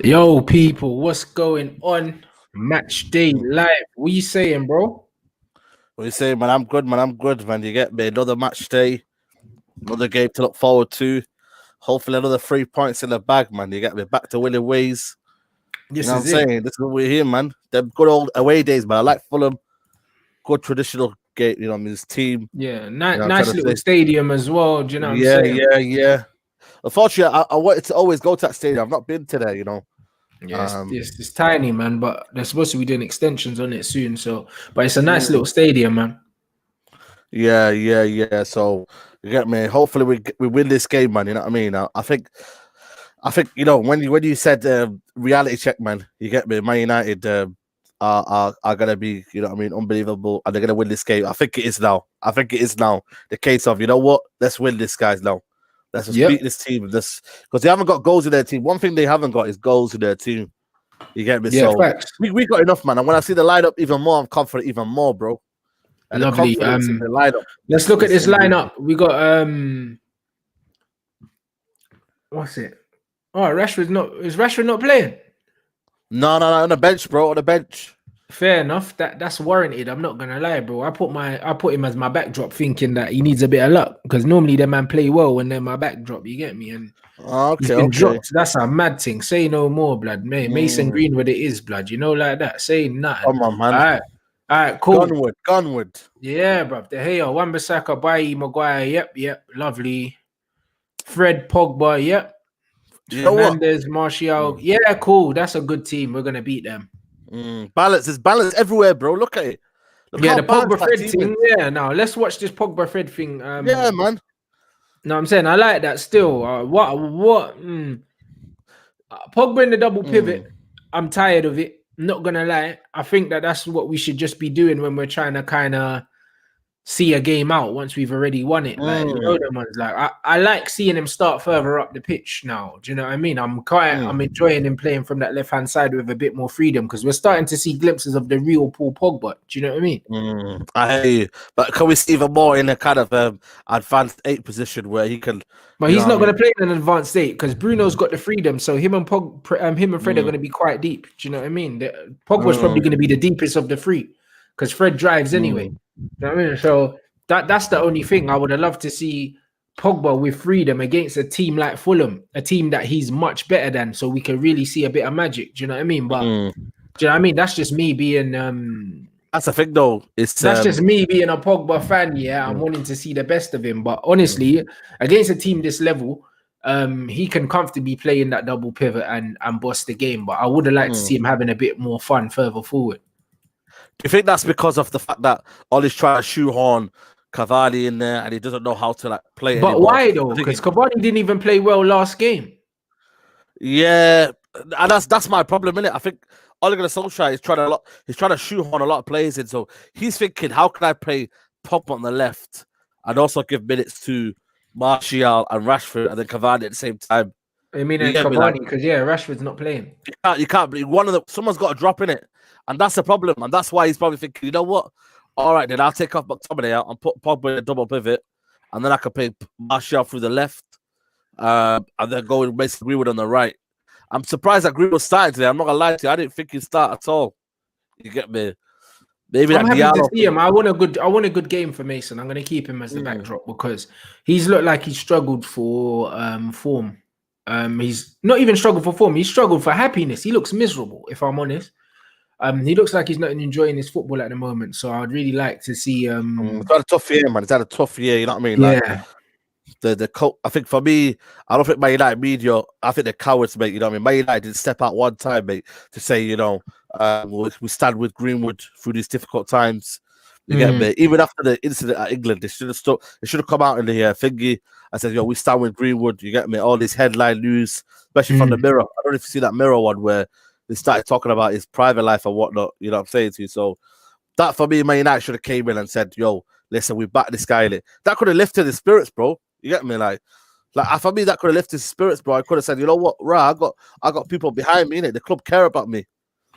Yo, people, what's going on? Matchday live. What you saying, bro? What you saying, man? I'm good, man. You get me? Another match day, another game to look forward to. Hopefully, another 3 points in the bag, man. You get me? Back to winning ways. This you know is what I'm it. saying? This is what we're here, man. Them good old away days, man. I like Fulham. Good traditional game, you know what I mean? This team. Yeah, Nice little stadium as well. Do you know what I'm saying? Yeah. Unfortunately, I wanted to always go to that stadium. I've not been to there, you know. Yeah, it's tiny, man, but they're supposed to be doing extensions on it soon. But it's a nice little stadium, man. Yeah. So you get me. Hopefully, we win this game, man. You know what I mean? I think you know when you said reality check, man. You get me. Man United are gonna be, you know what I mean, unbelievable, and they're gonna win this game. I think it is now. The case of, you know what? Let's win this, guys. Now, let's just beat this team. Because they haven't got goals in their team. One thing they haven't got is goals in their team. You get me? Yeah, so facts. we got enough, man. And when I see the lineup even more, I'm confident even more, bro. And lovely. The confidence in the lineup. Let's look at this lineup. We got what's it? Oh, is Rashford not playing? No, on the bench, bro. On the bench. Fair enough. That's warranted. I'm not gonna lie, bro. I put him as my backdrop, thinking that he needs a bit of luck, because normally the man play well when they're my backdrop. You get me? And he's been dropped. That's a mad thing. Say no more, blood. Mason Greenwood, it is, blood. You know, like that. Say nothing. Come on, man. All right, cool. Gunwood. Yeah, bro. De Gea, Wan-Bissaka, Bailly, Maguire. Yep. Lovely. Fred, Pogba. Yep. Fernandes, Martial. Yeah, cool. That's a good team. We're gonna beat them. Balance everywhere, bro. Look at it. The Pogba Fred thing. Yeah, now let's watch this Pogba Fred thing. Yeah, man. No, I'm saying I like that still. Pogba in the double pivot. I'm tired of it. Not gonna lie. I think that's what we should just be doing when we're trying to kind of see a game out once we've already won it. Like, you know, them ones. Like, I like seeing him start further up the pitch now. Do you know what I mean? I'm enjoying him playing from that left hand side with a bit more freedom, because we're starting to see glimpses of the real Paul Pogba. Do you know what I mean? I hear you, but can we see even more in a kind of advanced 8 position where he can? But he's not going to play in an advanced 8 because Bruno's got the freedom. So him and Fred are going to be quite deep. Do you know what I mean? Pogba's probably going to be the deepest of the three, because Fred drives anyway. You know what I mean? So that's the only thing. I would have loved to see Pogba with freedom against a team like Fulham, a team that he's much better than, so we can really see a bit of magic. Do you know what I mean? But do you know what I mean? That's just me being that's the thing, though. That's just me being a Pogba fan. Yeah, I'm wanting to see the best of him. But honestly, against a team this level, he can comfortably play in that double pivot and boss the game. But I would have liked to see him having a bit more fun further forward. Do you think that's because of the fact that Ollie's trying to shoehorn Cavani in there and he doesn't know how to play? But why though? Because Cavani didn't even play well last game. Yeah, and that's my problem, innit? I think Ole Gunnar Solskjaer is trying to shoehorn a lot of players in. So he's thinking, how can I play Pogba on the left and also give minutes to Martial and Rashford and then Cavani at the same time? I mean, Cavani, because Rashford's not playing. You can't. Someone's got to drop in it. And that's the problem. And that's why he's probably thinking, you know what? All right, then I'll take off McTominay out and put Pogba in a double pivot. And then I can play Martial through the left. And then go with Mason Greenwood on the right. I'm surprised that Greenwood started today. I'm not going to lie to you. I didn't think he'd start at all. You get me? Maybe I'm happy to see him. I want a good game for Mason. I'm going to keep him as the backdrop, because he's looked like he struggled for form. He's not even struggled for form. He struggled for happiness. He looks miserable, if I'm honest. He looks like he's not enjoying his football at the moment. So I'd really like to see. He's had a tough year, man. He's had a tough year. You know what I mean? Like, yeah. I think for me, I don't think Man United media, I think they're cowards, mate. You know what I mean? Man United didn't step out one time, mate, to say, you know, we stand with Greenwood through these difficult times. You get me? Even after the incident at England, they should have come out in the thingy and said, yo, we stand with Greenwood. You get me? All this headline news, especially from the Mirror. I don't know if you see that Mirror one where they started talking about his private life and whatnot. You know what I'm saying to you? So that, for me, Man United should have came in and said, yo, listen, we back this guy in it. That could have lifted his spirits, bro. You get me? Like for me, that could have lifted his spirits, bro. I could have said, you know what, I got people behind me, innit? The club care about me.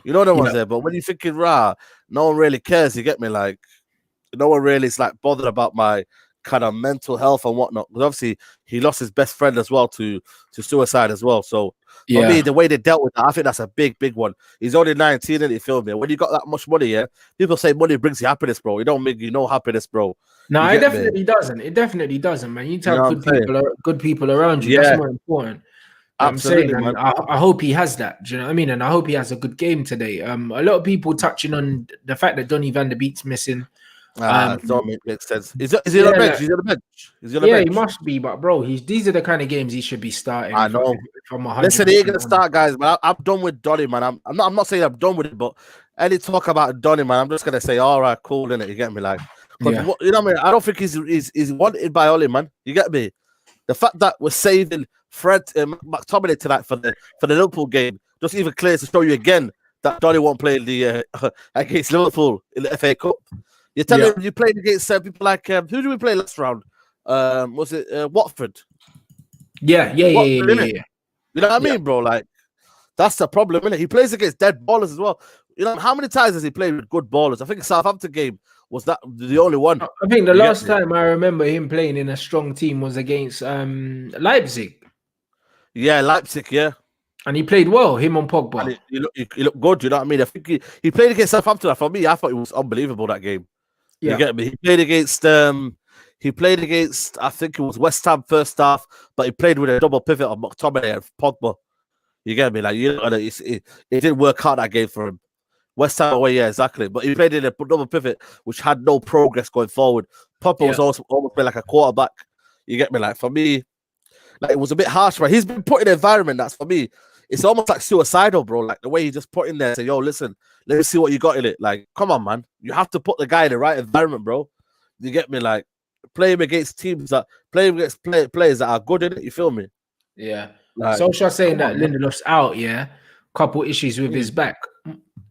You know, no one's there. But when you're thinking, no one really cares. You get me? Like, no one really is like bothered about my kind of mental health and whatnot. Because obviously he lost his best friend as well to suicide as well. So for me, the way they dealt with that, I think that's a big one. He's only 19, and you feel me? When you got that much money, yeah, people say money brings you happiness, bro. It don't make you no happiness, bro. No, it definitely doesn't. It definitely doesn't, man. You need to have good people around you. That's more important. Absolutely, I'm saying, and I hope he has that. Do you know what I mean? And I hope he has a good game today. A lot of people touching on the fact that Donny van der Beek's missing. Don't make sense. Is he on the bench? He's on the bench. Is he on the bench? He must be, but bro, these are the kind of games he should be starting. I know. Listen, he ain't gonna start, guys, man. I'm done with Donny, man. I'm not saying I'm done with it, but any talk about Donny, man, I'm just gonna say, all right, cool, innit? You get me, like, you know what I mean? I don't think he's wanted by Oli, man. You get me? The fact that we're saving Fred McTominay tonight for the Liverpool game just even clear to show you again that Donny won't play the against Liverpool in the FA Cup. You're telling him you played against people like who did we play last round? Was it Watford? Yeah. You know what I mean, bro? Like, that's the problem, innit? He plays against dead ballers as well. You know, how many times has he played with good ballers? I think the Southampton game was that the only one. I think the last time I remember him playing in a strong team was against Leipzig. Yeah, Leipzig, yeah. And he played well, him on Pogba. And he looked good, you know what I mean? I think he played against Southampton. For me, I thought it was unbelievable, that game. You get me? He played against I think it was West Ham first half, but he played with a double pivot of McTominay and Pogba. You get me? Like, you know, it didn't work out that game for him. West Ham away, yeah, exactly. But he played in a double pivot, which had no progress going forward. Pogba was also almost playing like a quarterback. You get me? Like, for me, like, it was a bit harsh, but he's been put in an environment that's, for me, it's almost like suicidal, bro. Like, the way he just put in there and say, yo, listen, let me see what you got in it. Like, come on, man. You have to put the guy in the right environment, bro. You get me? Like, play him against teams that play him against players that are good in it. You feel me? Yeah. Like, Solskjaer saying that Lindelof's out, couple issues with his back.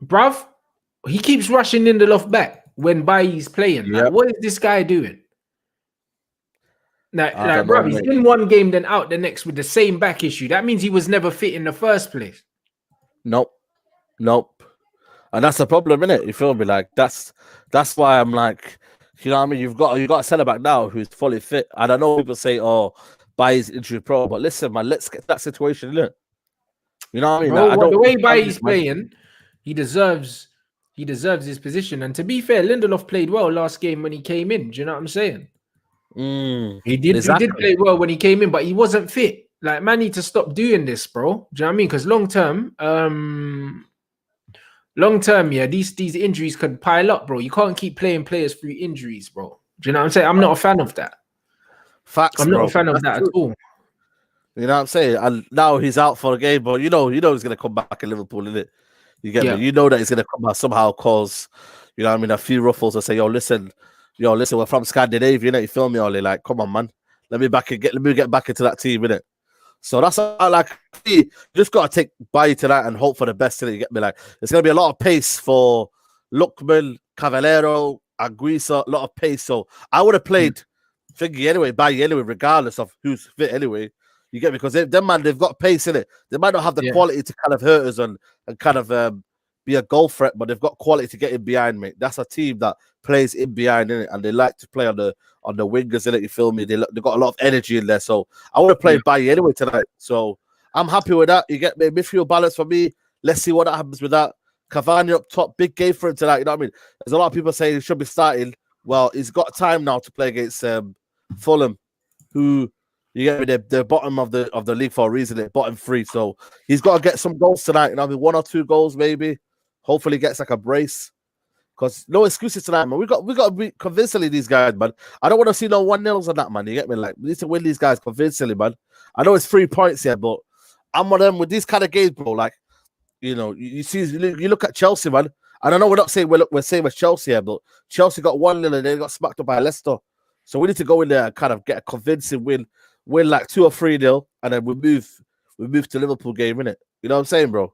Bruv, he keeps rushing Lindelof back when Bailly's playing. Like, what is this guy doing? Like, bruv, he's in one game, then out the next with the same back issue. That means he was never fit in the first place. Nope. And that's the problem, innit? You feel me? Like, that's why I'm like, you know what I mean? You've got a centre back now who's fully fit. And I know people say, oh, Bailly's injury pro, but listen, man, let's get that situation, innit? You know what I mean? Bro, like, the way Bailly's playing, he deserves his position. And to be fair, Lindelof played well last game when he came in. Do you know what I'm saying? He did play well when he came in, but he wasn't fit. Like, man, need to stop doing this, bro. Do you know what I mean? Because long term, these injuries could pile up, bro. You can't keep playing players through injuries, bro. Do you know what I'm saying? I'm not a fan of that. Facts, I'm not a fan of that at all. You know what I'm saying? And now he's out for a game, but you know he's gonna come back in Liverpool, innit? You get me? You know that he's gonna come back somehow, cause you know what I mean, a few ruffles and say, yo, listen, we're from Scandinavia, innit? You feel me, Ollie? Like, come on, man. Let me get back into that team, innit? So that's like, you just gotta take Bailly tonight and hope for the best, innit? You get me? Like, there's gonna be a lot of pace for Lookman, Cavallero, Anguissa, a lot of pace. So I would have played Thingy anyway, Bailly anyway, regardless of who's fit anyway. You get me? Because they've got pace in it. They might not have the quality to kind of hurt us and kind of be a goal threat, but they've got quality to get in behind, mate. That's a team that plays in behind, innit? And they like to play on the wingers, innit? You feel me? They've got a lot of energy in there. So I want to play Bailly anyway tonight. So I'm happy with that. You get me? Midfield balance for me. Let's see what happens with that. Cavani up top, big game for him tonight. You know what I mean? There's a lot of people saying he should be starting. Well, he's got time now to play against Fulham, who, you get me, they're bottom of the league for a reason. They're bottom three, so he's got to get some goals tonight. You know, I mean, 1 or 2 goals maybe. Hopefully, gets like a brace. Because no excuses tonight, man. We got to be convincingly these guys, man. I don't want to see no 1-0s on that, man. You get me? Like, we need to win these guys convincingly, man. I know it's 3 points here, but I'm one of them with these kind of games, bro. Like, you know, you look at Chelsea, man. And I know we're not saying we're same as Chelsea here, but Chelsea got 1-0 and they got smacked up by Leicester. So we need to go in there and kind of get a convincing win like 2 or 3-0, and then we move to Liverpool game, innit? You know what I'm saying, bro?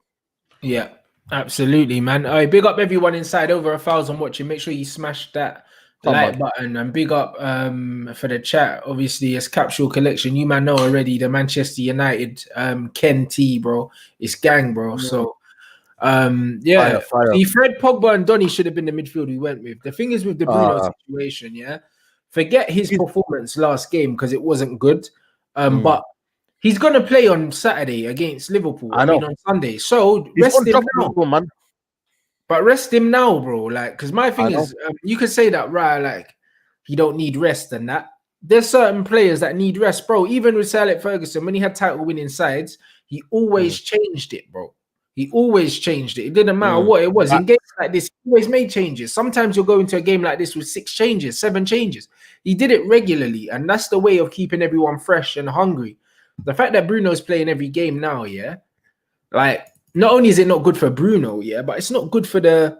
Yeah, absolutely, man. All right, big up everyone inside, over 1,000 watching. Make sure you smash that like button, and big up for the chat. Obviously, it's Capsule Collection. You man know already the Manchester United Ken T, bro. It's gang, bro. So fire. See, Fred, Pogba, and Donny should have been the midfield we went with. The thing is with the Bruno situation, forget his performance last game because it wasn't good. But he's gonna play on Saturday against Liverpool. I mean on Sunday. So rest him now, man. But rest him now, bro. Like, because my thing is, you could say that, right? Like, he don't need rest and that. There's certain players that need rest, bro. Even with Sir Alex Ferguson, when he had title winning sides, he always changed it, bro. He always changed it. It didn't matter what it was. In games like this, he always made changes. Sometimes you'll go into a game like this with 6 changes, 7 changes. He did it regularly, and that's the way of keeping everyone fresh and hungry. The fact that Bruno's playing every game now, like, not only is it not good for Bruno, but it's not good for the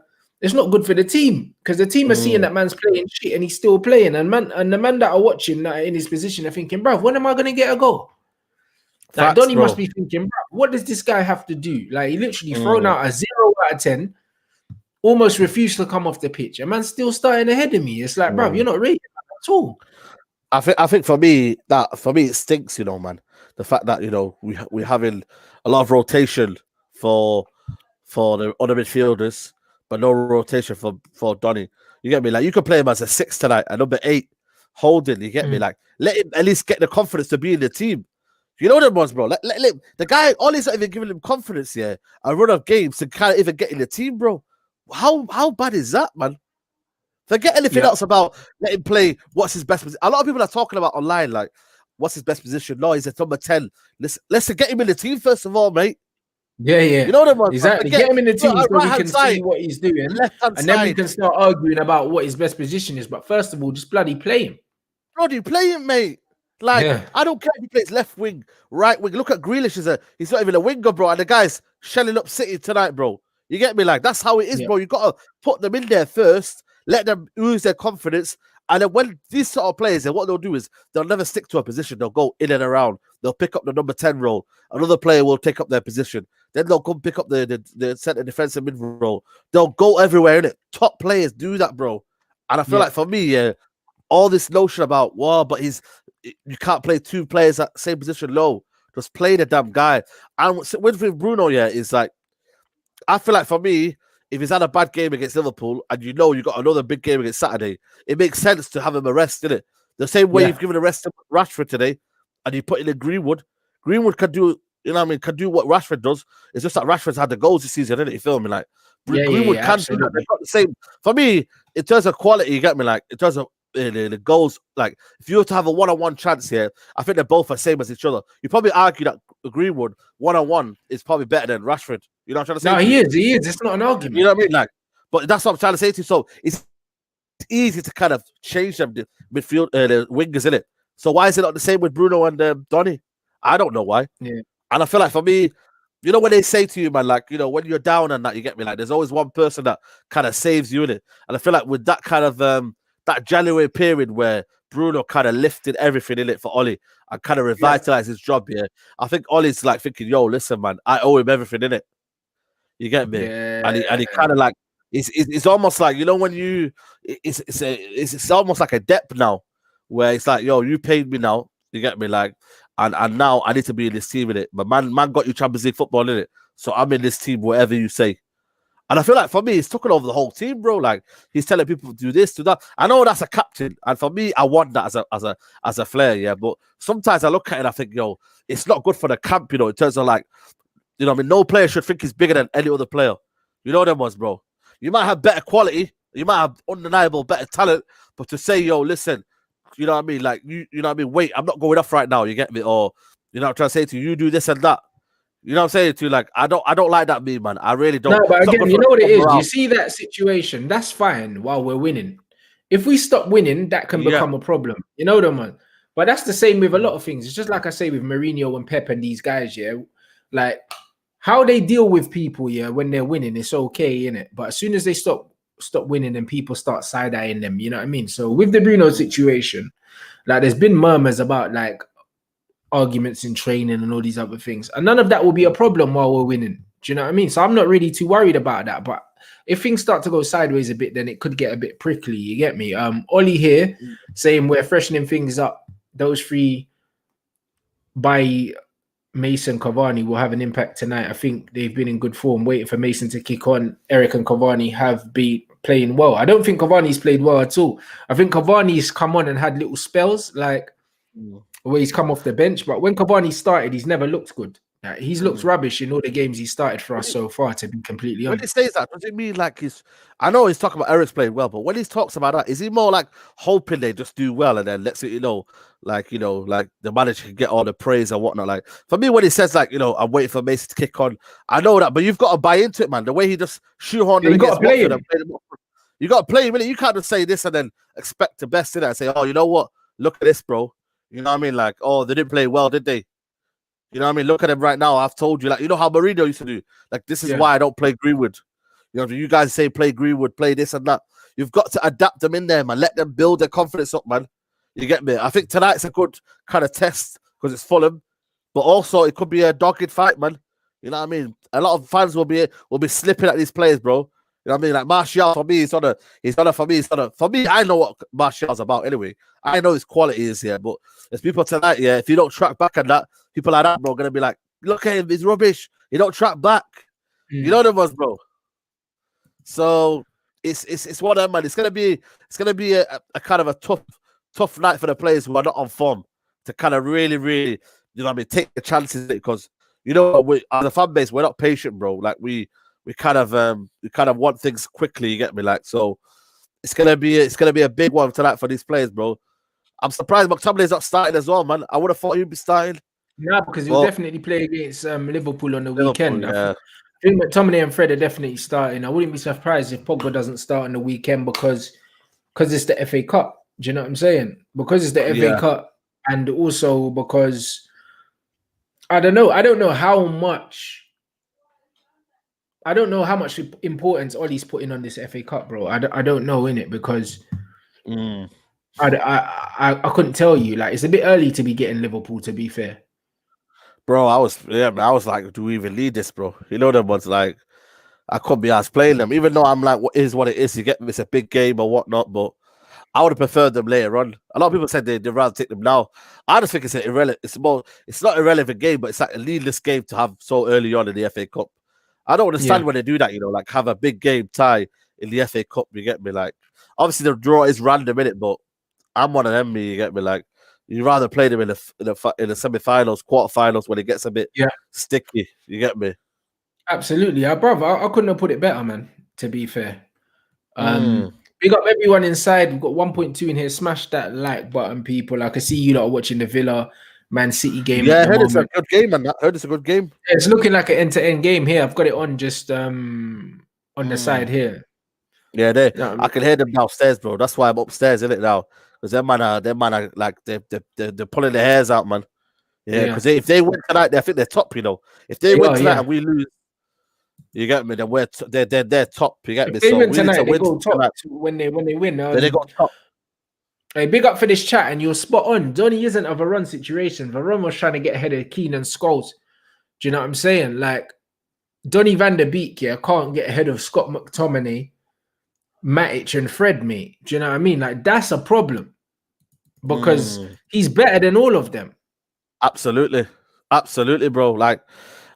team, because the team are seeing that man's playing shit and he's still playing, and the man that are watching that are in his position are thinking, bruv, when am I gonna get a goal? Like, Donny must be thinking, bruv, what does this guy have to do? Like, he literally thrown out a 0 out of 10, almost refused to come off the pitch, and man's still starting ahead of me. It's like, bruv, you're not rated at all. I think for me it stinks, man. The fact that we're having a lot of rotation for the other midfielders, but no rotation for Donny. You get me? Like, you can play him as a 6 tonight, a number 8 holding. You get me? Like, let him at least get the confidence to be in the team. You know them ones, bro. Let the guy, Ollie's not even giving him confidence here. A run of games to kind of even get in the team, bro. How bad is that, man? Forget anything else about let him play. What's his best position? A lot of people are talking about online, like, what's his best position? No, he's at number 10. Let's get him in the team first of all, mate. Yeah. You know them ones, exactly. Get him in the team so we can see what he's doing, and then we can start arguing about what his best position is. But first of all, just bloody play him. Bloody play him, mate. Like, I don't care if he plays left wing, right wing. Look at Grealish. He's not even a winger, bro. And the guy's shelling up City tonight, bro. You get me? Like, that's how it is, bro. You got to put them in there first, let them ooze their confidence. And then when these sort of players, what they'll do is they'll never stick to a position. They'll go in and around. They'll pick up the number 10 role. Another player will take up their position. Then they'll come pick up the centre defensive mid role. They'll go everywhere, innit? Top players do that, bro. And I feel like for me, all this notion about, but you can't play 2 players at the same position low. Just play the damn guy. And with Bruno, is like, I feel like for me, if he's had a bad game against Liverpool and you got another big game against Saturday, it makes sense to have him a rest, innit? The same way you've given a rest to Rashford today and you put in Greenwood. Greenwood can do, can do what Rashford does. It's just that Rashford's had the goals this season, innit? You feel me? Like, Greenwood can do that. They've got the same. For me, in terms of quality, you get me? Like, in terms of the goals, like, if you were to have a one-on-one chance here, I think they're both the same as each other. You probably argue that Greenwood one-on-one is probably better than Rashford. You know what I'm trying to say? No, he is. It's not an argument. You know what I mean? Like, but that's what I'm trying to say to you. So it's easy to kind of change them, the midfield, the wingers, in it. So why is it not the same with Bruno and Donny? I don't know why. Yeah. And I feel like for me, when they say to you, man, like, when you're down and that, you get me, like, there's always one person that kind of saves you in it. And I feel like with that kind of that January period where Bruno kind of lifted everything in it for Ollie and kind of revitalized his job here, I think Ollie's like thinking, yo, listen, man, I owe him everything in it. You get me? Yeah. And he kind of like, it's almost like, when you, it's almost like a debt now, where it's like, yo, you paid me now, you get me? Like, and now I need to be in this team in it. But man got you Champions League football in it, so I'm in this team, whatever you say. And I feel like for me, he's taken over the whole team, bro. Like, he's telling people to do this, do that. I know that's a captain, and for me, I want that as a player, yeah. But sometimes I look at it and I think, yo, it's not good for the camp, in terms of like, no player should think he's bigger than any other player. You know them ones, bro. You might have better quality, you might have undeniable better talent, but to say, yo, listen, you know what I mean? Like, you know what I mean? Wait, I'm not going off right now, you get me? Or, you know what I'm trying to say to you, you do this and that. You know what I'm saying to you? Like, I don't like that meme, man. I really don't. No, but again, you know what it is? You see that situation, that's fine while we're winning. If we stop winning, that can become a problem. You know what I mean? But that's the same with a lot of things. It's just like I say with Mourinho and Pep and these guys, like, how they deal with people, when they're winning, it's okay, innit? But as soon as they stop winning, and people start side-eyeing them, you know what I mean? So with the Bruno situation, like, there's been murmurs about, like, arguments in training and all these other things, and none of that will be a problem while we're winning. Do you know what I mean? So I'm not really too worried about that. But if things start to go sideways a bit, then it could get a bit prickly. You get me? Ollie here saying we're freshening things up. Those 3 by Mason, Cavani will have an impact tonight. I think they've been in good form. Waiting for Mason to kick on. Eric and Cavani have been playing well. I don't think Cavani's played well at all. I think Cavani's come on and had little spells, like where he's come off the bench. But when Cavani started, he's never looked good. Like, he's looked rubbish in all the games he started for us so far, to be completely honest. When he says that, does it mean like he's... I know he's talking about Eric's playing well, but when he talks about that, is he more like hoping they just do well and then lets it, like the manager can get all the praise and whatnot? Like, for me, when he says like, I'm waiting for Mason to kick on, I know that, but you've got to buy into it, man. The way he just shoehorned it, you got to play him. You got to play him. You can't just say this and then expect the best in it and say, oh, you know what? Look at this, bro. You know what I mean? Like, oh, they didn't play well, did they? You know what I mean? Look at them right now. I've told you, like, you know how Mourinho used to do. Like, this is why I don't play Greenwood. You guys say play Greenwood, play this and that. You've got to adapt them in there, man. Let them build their confidence up, man. You get me? I think tonight's a good kind of test because it's Fulham, but also it could be a dogged fight, man. You know what I mean? A lot of fans will be slipping at these players, bro. You know what I mean? Like Martial, for me, for me, I know what Martial's about anyway. I know his quality is here, but there's people tonight, if you don't track back on that, people like that, bro, gonna be like, look at him, he's rubbish. You don't track back. You know them ones, bro. So it's one of them, man. It's gonna be a kind of a tough night for the players who are not on form to kind of really, really, take the chances, because we, as a fan base, we're not patient, bro. Like we kind of want things quickly. You get me? Like, so it's gonna be a big one tonight for these players, bro. I'm surprised McTominay's not starting as well, man. I would have thought he'd be starting. Yeah, because he'll definitely play against Liverpool on the weekend. Yeah. I think McTominay and Fred are definitely starting. I wouldn't be surprised if Pogba doesn't start on the weekend because it's the FA Cup. Do you know what I'm saying? Because it's the FA Cup, and also because I don't know how much importance Ollie's putting on this FA Cup, bro. I don't know, innit, because I couldn't tell you. Like, it's a bit early to be getting Liverpool, to be fair. Bro, I was like, do we even need this, bro? You know them ones, like, I couldn't be asked playing them, even though I'm like, what it is. You get me, it's a big game or whatnot, but I would have preferred them later on. A lot of people said they'd rather take them now. I just think it's irrelevant. It's not a relevant game, but it's like a needless game to have so early on in the FA Cup. I don't understand when they do that, like have a big game tie in the FA Cup. You get me? Like, obviously the draw is random in it, but I'm one of them. You get me? Like, you rather play them in the semi-finals, quarter-finals, when it gets a bit sticky. You get me? Absolutely, brother. I couldn't have put it better, man. To be fair, we got everyone inside. We've got 1.2 in here. Smash that like button, people. I can see you lot are watching the Villa Man City game. Yeah, I heard it's a good game, man. I heard it's a good game. Yeah, it's looking like an end-to-end game here. I've got it on just on the side here. Yeah, I can hear them downstairs, bro. That's why I'm upstairs, isn't it now? Because them man are like they're pulling their hairs out, man. Yeah, because if they win tonight, I think they're top. If they win tonight and we lose, you get me? Then they're top. You get me? If they win tonight, they go top. When they win, they go top. Hey, big up for this chat, and you're spot on. Donny isn't a Varane situation. Varane was trying to get ahead of Keane and Scholes. Do you know what I'm saying? Like, Donny van der Beek, can't get ahead of Scott McTominay, Matic, and Fred, mate. Do you know what I mean? Like, that's a problem because he's better than all of them. Absolutely, bro. Like,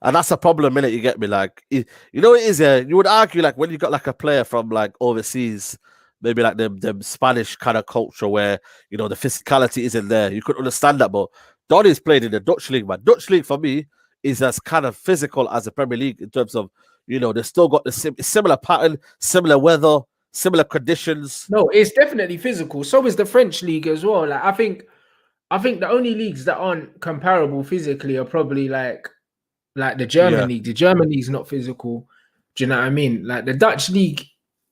and that's a problem, innit? You get me? Like, it is. You would argue, like, when you got like a player from like overseas, maybe like the Spanish kind of culture where the physicality isn't there. You could understand that, but Donny's played in the Dutch league, man. Dutch league for me is as kind of physical as the Premier League in terms of they still got the similar pattern, similar weather, similar conditions. No, it's definitely physical. So is the French league as well. Like, I think the only leagues that aren't comparable physically are probably like the German league. The German league's not physical. Do you know what I mean? Like, the Dutch league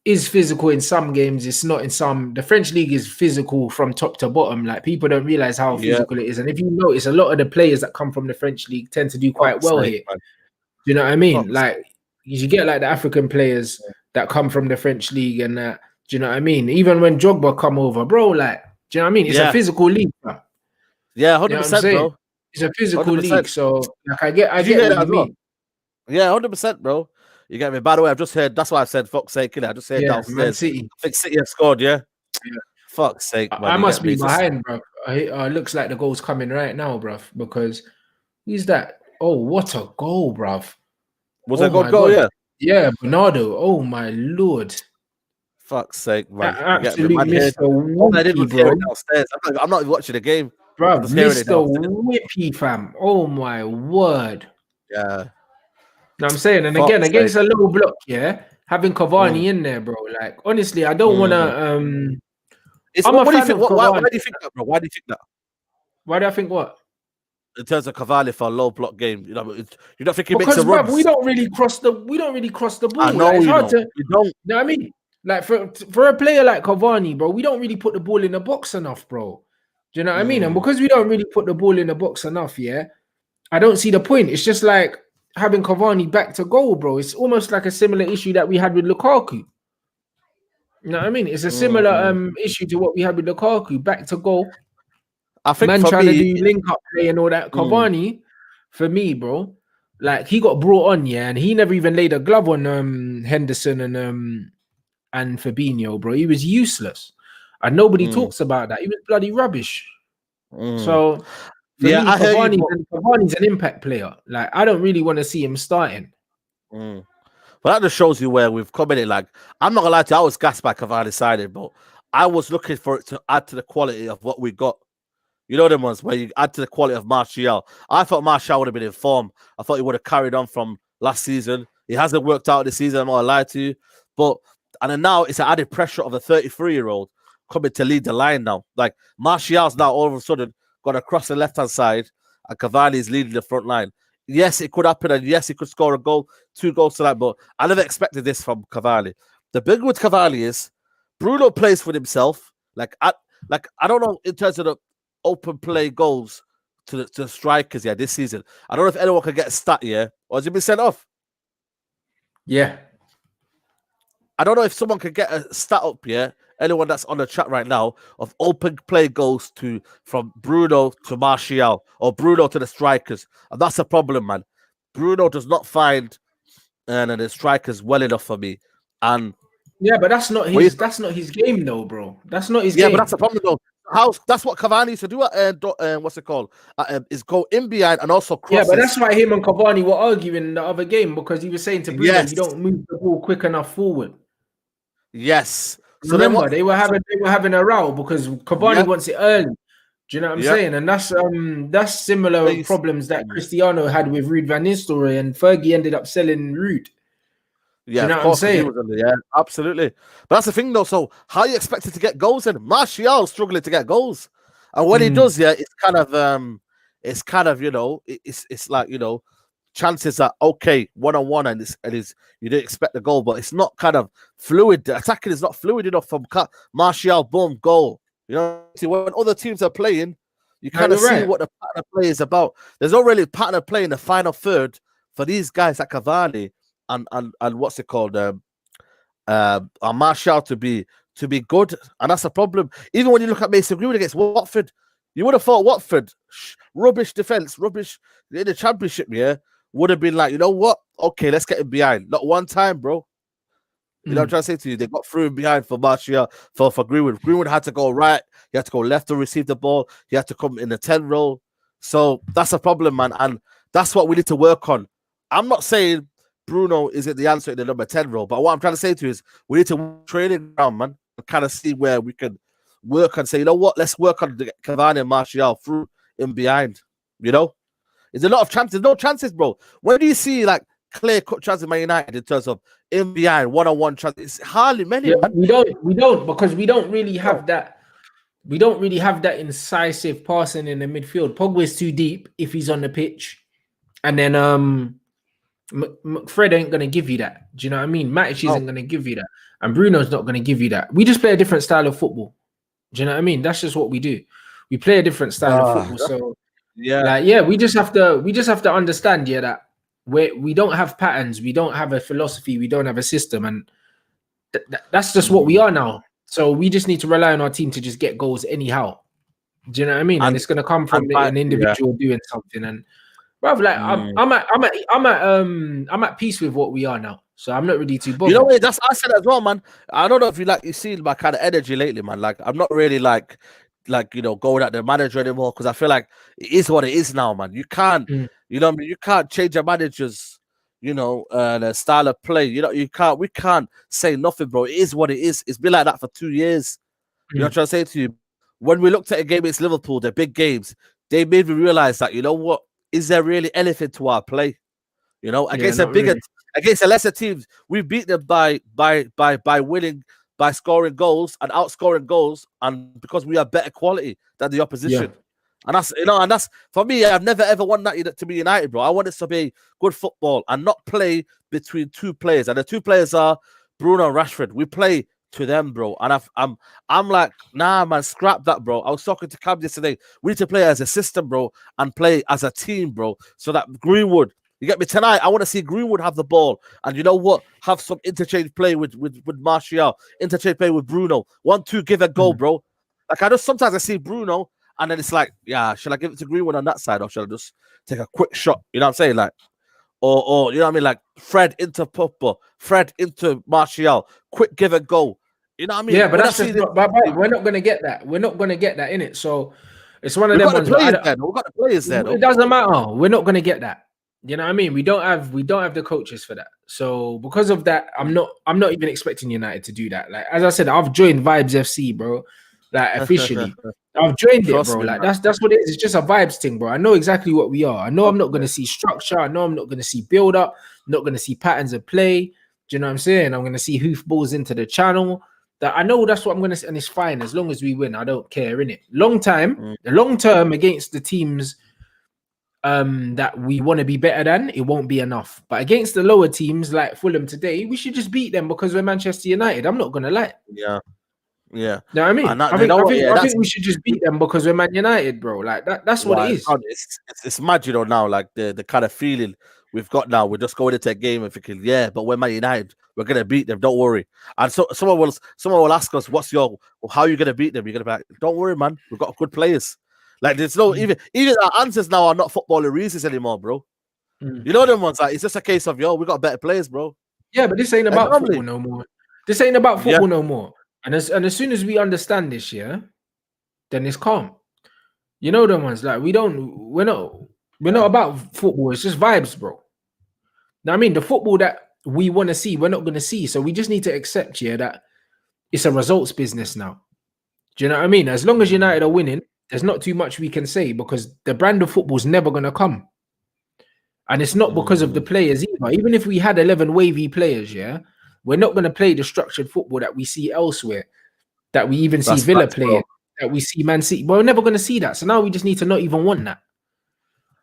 is physical in some games, it's not in some. The French league is physical from top to bottom. Like, people don't realize how physical it is. And if you notice, a lot of the players that come from the French league tend to do quite well here. Do you know what I mean? Like, you get like the African players that come from the French league and that. Do you know what I mean? Even when Drogba come over, bro, like, do you know what I mean? It's a physical league, bro. Yeah, 100%, bro. It's a physical 100%. league, so like I get what you mean. Yeah, 100%, bro. You get me? By the way, I've just heard. That's why I said fuck's sake. I just heard downstairs. Man City. I think City have scored. Yeah. Fuck's sake, man. I must be behind, bro. Looks like the goal's coming right now, bro. Because who's that? Oh, what a goal, bro! Was that a good goal? Yeah. Yeah, Bernardo. Oh my lord. Fuck's sake, man. You get me, Absolute man. Mr. All I did Whoopie, was hear bro. it downstairs. I'm not even watching the game. I'm Bro, just hearing it Mr. downstairs. Whippy, fam. Oh my word. Yeah. Know what I'm saying? And Fuck's again, against sake. a low block, yeah, having Cavani in there, bro. Like, honestly, I don't want to. I'm a What do you fan think? of Why Cavani. do you think that, bro? Why do you think that? Why do I think what? In terms of Cavani for a low block game, you don't think he makes Because, a bro, run? we don't really cross the ball. I know Like, it's you hard don't. to. You don't. You know what I mean? Like for a player like Cavani, bro, we don't really put the ball in the box enough, bro. Do you know what I mean? And because we don't really put the ball in the box enough, yeah, I don't see the point. It's just like having Cavani back to goal, bro. It's almost like a similar issue that we had with Lukaku. You know what I mean? It's a similar issue to what we had with Lukaku, back to goal. I think Man for trying to me, do link up play and all that. Cavani, for me, bro, like he got brought on, yeah, and he never even laid a glove on Henderson and Fabinho, bro. He was useless. And nobody talks about that. He was bloody rubbish. So for me, I hear you, Cavani's an impact player. Like, I don't really want to see him starting. But that just shows you where we've come in it. Like, I'm not gonna lie to you, I was gassed by Cavani signing, but I was looking for it to add to the quality of what we got. You know them ones where you add to the quality of Martial. I thought Martial would have been in form. I thought he would have carried on from last season. He hasn't worked out this season, I'm not gonna lie to you. And then now it's an added pressure of a 33-year-old coming to lead the line now. Like, Martial's now all of a sudden got across the left-hand side and Cavani's leading the front line. Yes, it could happen, and yes, he could score a goal, 2 goals tonight, but I never expected this from Cavani. The big with Cavani is Bruno plays for himself. I don't know in terms of the open play goals to the strikers this season. I don't know if anyone can get a stat or has he been sent off? Yeah. I don't know if someone can get a stat up anyone that's on the chat right now of open play goals from Bruno to Martial or Bruno to the strikers. And that's a problem, man. Bruno does not find the strikers well enough for me. And yeah, but that's not his game though, bro. That's not his game. Yeah, but that's the problem though. That's what Cavani used to do at what's it called? Is go in behind and also cross. Yeah, but that's why him and Cavani were arguing in the other game, because he was saying to Bruno, you don't move the ball quick enough forward. Yes. So remember, they were having a row because Cavani wants it early. Do you know what I'm saying? And that's similar problems that Cristiano had with Ruud van Nistelrooy, and Fergie ended up selling Ruud. Yeah, you know of what I'm course. saying? Yeah, absolutely. But that's the thing, though. So how are you expected to get goals? And Martial's struggling to get goals, and when he does, it's kind of it's like chances are okay 1-on-1, and you didn't expect the goal, but it's not kind of fluid. The attacking is not fluid enough from Martial. Boom, goal. When other teams are playing, you kind of see what the pattern of play is about. There's not really a pattern of play in the final third for these guys like Cavani and what's it called, Martial to be good, and that's a problem. Even when you look at Mason Greenwood against Watford, you would have thought Watford rubbish defense, rubbish in the Championship, would have been like, you know what? Okay, let's get him behind. Not one time, bro. You know what I'm trying to say to you? They got through him behind for Martial, for Greenwood. Greenwood had to go right. He had to go left to receive the ball. He had to come in the 10 role. So that's a problem, man. And that's what we need to work on. I'm not saying Bruno isn't the answer in the number 10 role, but what I'm trying to say to you is we need to training ground, man, and kind of see where we can work and say, you know what? Let's work on the Cavani and Martial through in behind. There's a lot of chances. No chances, bro. When do you see like clear-cut chances in Man United in terms of in behind, one-on-one chances? It's hardly many. Yeah, we don't because we don't really have that. We don't really have that incisive passing in the midfield. Pogba is too deep if he's on the pitch, and then Fred ain't gonna give you that. Do you know what I mean? Matic isn't gonna give you that, and Bruno's not gonna give you that. We just play a different style of football. Do you know what I mean? That's just what we do. We play a different style of football. So we just have to understand that we don't have patterns, we don't have a philosophy, we don't have a system, and that's just what we are now. So we just need to rely on our team to just get goals anyhow. Do you know what I mean? And it's gonna come from an individual doing something. And bruv, like I'm at peace with what we are now. So I'm not really too bothered. You know what? That's I said as well, man. I don't know if you see my kind of energy lately, man. Like I'm not really like going at the manager anymore, because I feel like it is what it is now, man. You can't, you can't change your managers. the style of play. We can't say nothing, bro. It is what it is. It's been like that for 2 years. You know what I'm trying to say to you? When we looked at a game against Liverpool, the big games, they made me realize that, you know what? Is there really anything to our play? Against against the lesser teams, we beat them by winning, by scoring goals and outscoring goals, and because we have better quality than the opposition. Yeah. And that's for me. I've never ever want that to be United, bro. I want it to be good football and not play between two players. And the two players are Bruno and Rashford. We play to them, bro. And I'm like, nah, man, scrap that, bro. I was talking to Cam yesterday. We need to play as a system, bro, and play as a team, bro. So that Greenwood, you get me tonight. I want to see Greenwood have the ball, and you know what? Have some interchange play with Martial, interchange play with Bruno. 1-2, give a goal, bro. Like sometimes I see Bruno. And then it's like, yeah, should I give it to Greenwood on that side, or should I just take a quick shot? You know what I'm saying? Like, or you know what I mean? Like Fred into Pogba, Fred into Martial, quick give and go. You know what I mean? Yeah, but we're not gonna get that. We're not gonna get that in it. So it's one of them ones. We've got the players there. It doesn't matter. We're not gonna get that. You know what I mean? We don't have the coaches for that. So because of that, I'm not even expecting United to do that. Like as I said, I've joined Vibes FC, bro. Like officially. I've joined it, bro. Like that's what it is. It's just a vibes thing, bro. I know exactly what we are. I know I'm not going to see structure. I know I'm not going to see build up. I'm not going to see patterns of play. Do you know what I'm saying? I'm going to see hoof balls into the channel. That I know that's what I'm going to see, and it's fine as long as we win. I don't care, innit? The long term against the teams that we want to be better than, it won't be enough. But against the lower teams like Fulham today, we should just beat them because we're Manchester United. I'm not going to lie. Yeah. You know what I mean? I think we should just beat them because we're Man United, bro. Like that's what it is. It's mad, now, like the kind of feeling we've got now. We're just going into a game and thinking, yeah, but we're Man United. We're gonna beat them. Don't worry. And so someone will ask us, how are you gonna beat them? You're gonna be like, don't worry, man. We've got good players. Like there's no even our answers now are not footballer reasons anymore, bro. You know them ones. Like it's just a case of we got better players, bro. Yeah, but this ain't about football no more. This ain't about football no more. And as soon as we understand this, then it's calm. You know them ones. Like we're not about football. It's just vibes, bro. Now I mean the football that we want to see, we're not going to see. So we just need to accept, that it's a results business now. Do you know what I mean? As long as United are winning, there's not too much we can say because the brand of football is never going to come. And it's not because of the players either. Even if we had 11 wavy players, we're not going to play the structured football that we see elsewhere, that we even see Villa playing, that we see Man City. But we're never going to see that. So now we just need to not even want that.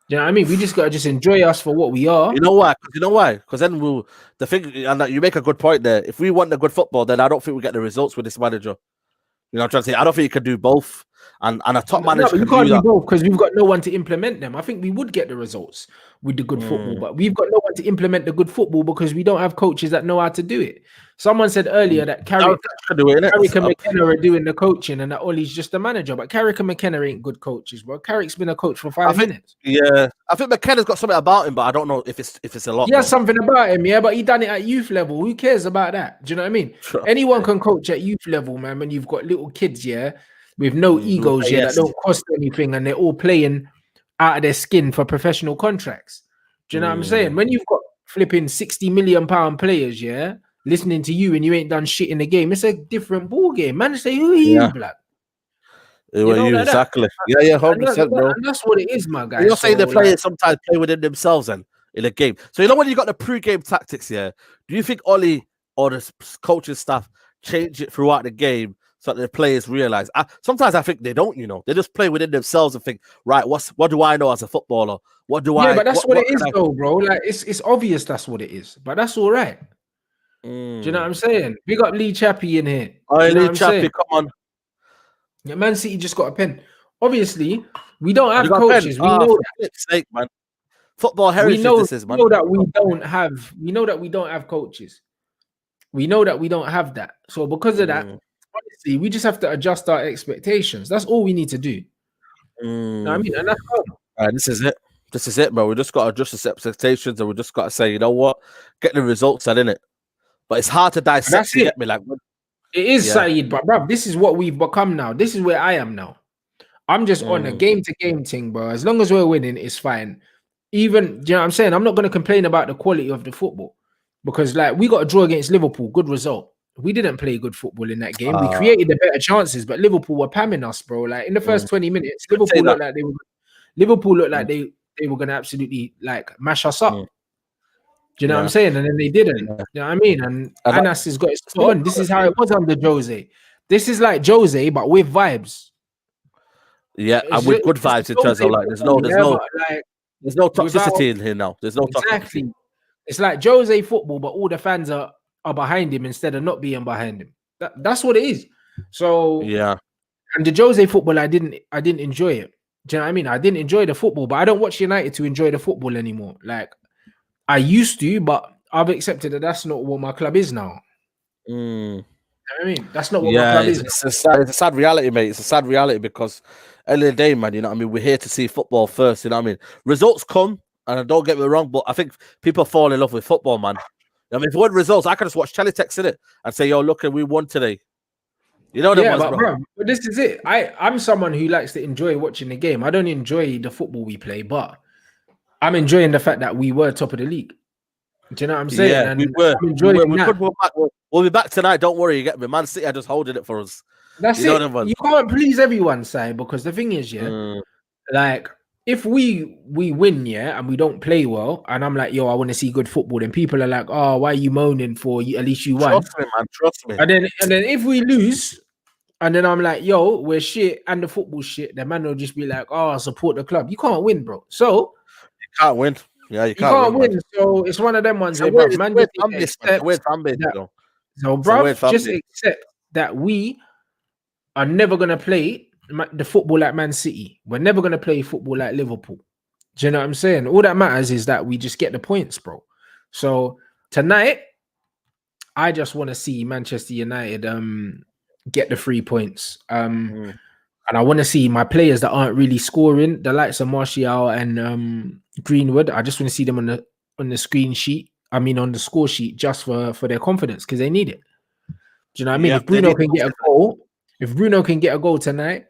You know what I mean? We just got to enjoy us for what we are. You know why? Because then and that you make a good point there. If we want the good football, then I don't think we get the results with this manager. You know what I'm trying to say? I don't think you can do both. And a top manager you can't do both because we've got no one to implement them. I think we would get the results with the good football, but we've got no one to implement the good football because we don't have coaches that know how to do it. Someone said earlier that Carrick and McKenna are doing the coaching and that Ollie's just a manager, but Carrick and McKenna ain't good coaches, bro. Carrick's been a coach for 5 minutes. Yeah, I think McKenna's got something about him, but I don't know if it's a lot. He has something about him, but he done it at youth level. Who cares about that? Do you know what I mean? Sure. Anyone can coach at youth level, man. When you've got little kids, with no egos, that don't cost anything, and they're all playing out of their skin for professional contracts. Do you know what I'm saying? When you've got flipping 60 million pound players, listening to you and you ain't done shit in the game, it's a different ball game. Man, say who are you, blood? Exactly. Yeah, 100%, bro. And that's what it is, my guy. You're saying the players sometimes play within themselves and in a game. So when you got the pre-game tactics, do you think Ollie or the coaching staff change it throughout the game so that the players realize? Sometimes I think they don't. They just play within themselves and think, right, what do I know as a footballer? What do I? Yeah, but that's what it is, though, bro. Like it's obvious that's what it is, but that's all right. Do you know what I'm saying? We got Lee Chappie in here. Lee Chappie, come on. Yeah, Man City just got a pen. Obviously, we don't have coaches. We know that. Sake, man. Football heritage. We know that we don't have. We know that we don't have coaches. We know that we don't have that. So because of that, honestly, we just have to adjust our expectations. That's all we need to do. You know what I mean? And that's all. All right, this is it. This is it, bro. We just got to adjust the expectations, and we just got to say, you know what, get the results out in it. But it's hard to dissect. It. Get me, like it is, Saeed. But bro, this is what we've become now. This is where I am now. I'm just on a game-to-game thing, bro. As long as we're winning, it's fine. even, you know what I'm saying? I'm not going to complain about the quality of the football because, like, we got a draw against Liverpool, good result. We didn't play good football in that game. We created the better chances, but Liverpool were pamming us, bro. Like in the first 20 minutes, Liverpool looked like they were going to absolutely like mash us up. Do you know what I'm saying? And then they didn't. You know what I mean? And Anas has got it spot on. This is how it was under Jose. This is like Jose, but with vibes. Yeah, and with good vibes in terms of like there's no toxicity in here now. There's no toxicity. It's like Jose football, but all the fans are behind him instead of not being behind him. That's what it is. So yeah. And the Jose football, I didn't enjoy it. Do you know what I mean? I didn't enjoy the football, but I don't watch United to enjoy the football anymore. Like I used to, but I've accepted that that's not what my club is now. You know what I mean? That's not what my club is. It's a sad reality, mate. It's a sad reality because end of the day, man, you know what I mean? We're here to see football first, you know what I mean? Results come, and don't get me wrong, but I think people fall in love with football, man. I mean, if it weren't results, I could just watch teletext in it and say, yo, look, we won today. You know what I mean? Bro, but this is it. I'm someone who likes to enjoy watching the game. I don't enjoy the football we play, but I'm enjoying the fact that we were top of the league. Do you know what I'm saying? Yeah, and we were. I'm enjoying that. We'll be back tonight. Don't worry. You get me. Man City are just holding it for us. That's it. You can't please everyone, Si, because the thing is, like if we win, and we don't play well, and I'm like, yo, I want to see good football, then people are like, oh, why are you moaning for? At least you won. Trust me, man. Trust me. And then if we lose, and then I'm like, yo, we're shit, and the football shit, the man will just be like, oh, support the club. You can't win, bro. So you can't win. Yeah, you can't win. So it's one of them ones where, bro, man, so, bro, just accept that we are never gonna play the football like Man City. We're never gonna play football like Liverpool. Do you know what I'm saying? All that matters is that we just get the points, bro. So tonight, I just want to see Manchester United get the 3 points. And I want to see my players that aren't really scoring, the likes of Martial and Greenwood. I just want to see them on the screen sheet. I mean, on the score sheet, just for their confidence, because they need it. Do you know what I mean? If Bruno can get a goal tonight,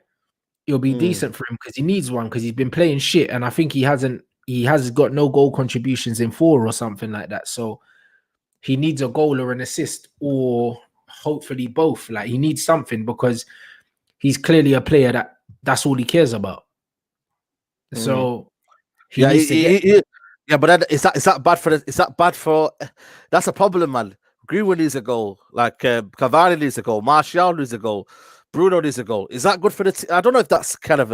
it'll be decent for him because he needs one, because he's been playing shit, and I think he has got no goal contributions in 4 or something like that. So he needs a goal or an assist, or hopefully both. Like he needs something, because he's clearly a player that's all he cares about. So he needs to get. Yeah, but is that bad for that's a problem, man. Greenwood needs a goal, like Cavani needs a goal, Martial needs a goal, Bruno needs a goal. Is that good for the team? I don't know if that's kind of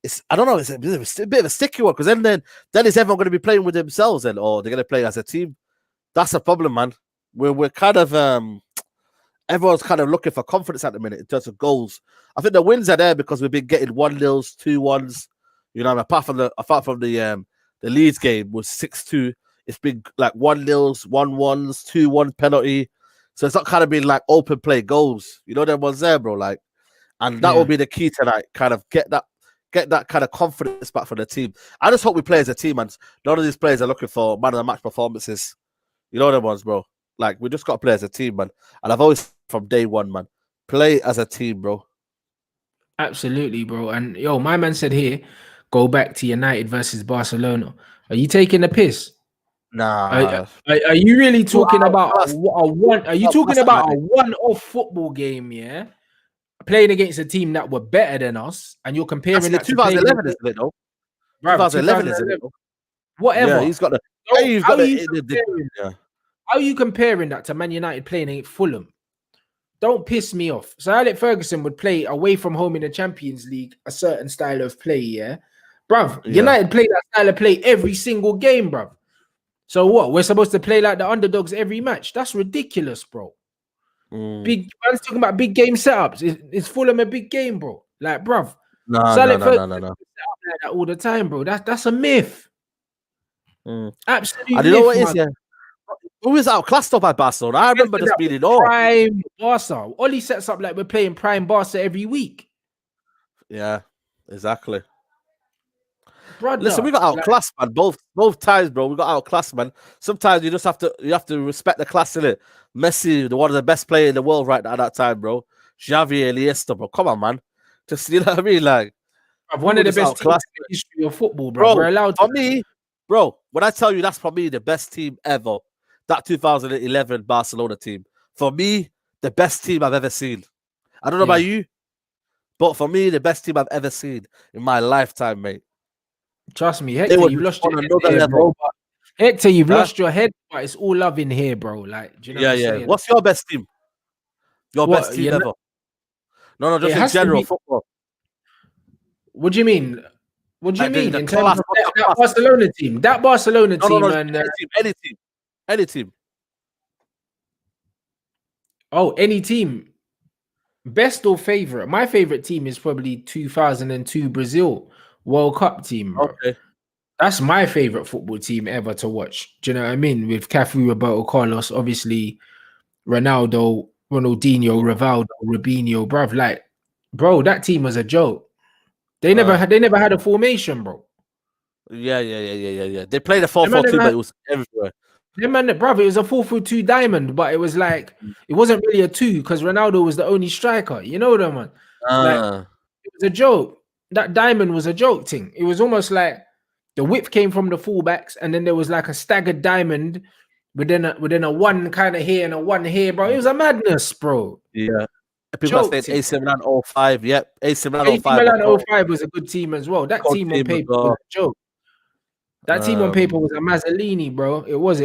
it's a bit of a sticky one, because then is everyone going to be playing with themselves then, or they're going to play as a team? That's a problem, man. We're kind of everyone's kind of looking for confidence at the minute in terms of goals. I think the wins are there because we've been getting 1-0s, 2-1s. You know, apart from the Leeds game was 6-2. It's been like 1-0s, 1-1s, 2-1 penalty. So it's not kind of been like open play goals. You know, there one's there, bro. Like, and that will be the key tonight. Kind of get that kind of confidence back for the team. I just hope we play as a team, and none of these players are looking for man of the match performances. You know them ones, bro. Like, we just got to play as a team, man. And I've always, from day one, man, play as a team, bro. Absolutely, bro. And yo, my man said here, go back to United versus Barcelona. Are you taking the piss? Nah. Are you really talking about a one? Are you talking about a one-off football game? Yeah, playing against a team that were better than us, and you're comparing that to 2011, isn't it? Though 2011, isn't it? Whatever. Yeah, he's got the. How are you comparing that to Man United playing against Fulham? Don't piss me off. So Alex Ferguson would play away from home in the Champions League a certain style of play, yeah? Bruv, United play that style of play every single game, bruv. So what? We're supposed to play like the underdogs every match? That's ridiculous, bro. Big man's talking about big game setups. It's Fulham a big game, bro. Like, bruv. No. Like that all the time, bro. That's a myth. Absolutely. I don't know what it is, yeah. Who is outclassed by Barcelona? I remember this being in awe. Prime Barca. Oli sets up like we're playing prime Barca every week. Yeah, exactly. Brother, listen, we got outclassed, man. Both times, bro. We got outclassed, man. Sometimes you just have to respect the class in it. Messi, one of the best players in the world right at that time, bro. Xavi, Iniesta, bro. Come on, man. Just, you know what I mean? Like, one of the best teams in the history of football, bro. We're allowed to. For me, Bro, when I tell you that's for me the best team ever, that 2011 Barcelona team, for me, the best team I've ever seen. I don't know about you, but for me, the best team I've ever seen in my lifetime, mate. Trust me, They Hector, were you've just lost your on head another here, level. bro. Hector, you've Huh? lost your head, but it's all love in here, bro. Like, do you know what I'm saying? What's your best team? Your best team ever? No, it just in has to general be. football. What do you mean? What do you Like mean the in terms class, of what's the that class? Barcelona team? That Barcelona team No, and any team. any team. Best or favorite? My favorite team is probably 2002 Brazil World Cup team, bro. Okay. That's my favorite football team ever to watch. Do you know what I mean? With Cafu, Roberto Carlos, obviously Ronaldo, Ronaldinho, Rivaldo, Robinho, bruv. Like, bro, that team was a joke. They never had a formation, bro. Yeah. They played a 4-4-2, but it was everywhere. Yeah, man, brother, it was a 4-4-2 diamond, but it was like it wasn't really a two because Ronaldo was the only striker. You know that, man. Like it was a joke. That diamond was a joke thing. It was almost like the width came from the fullbacks, and then there was like a staggered diamond within a one kind of here and a one here, bro. It was a madness, bro. Yeah. People are saying AC Milan 05. Yep. AC Milan AC 05. Milan 05 was a good team as well. That team on paper was a joke. That team on paper was a Mazzolini, bro. It was.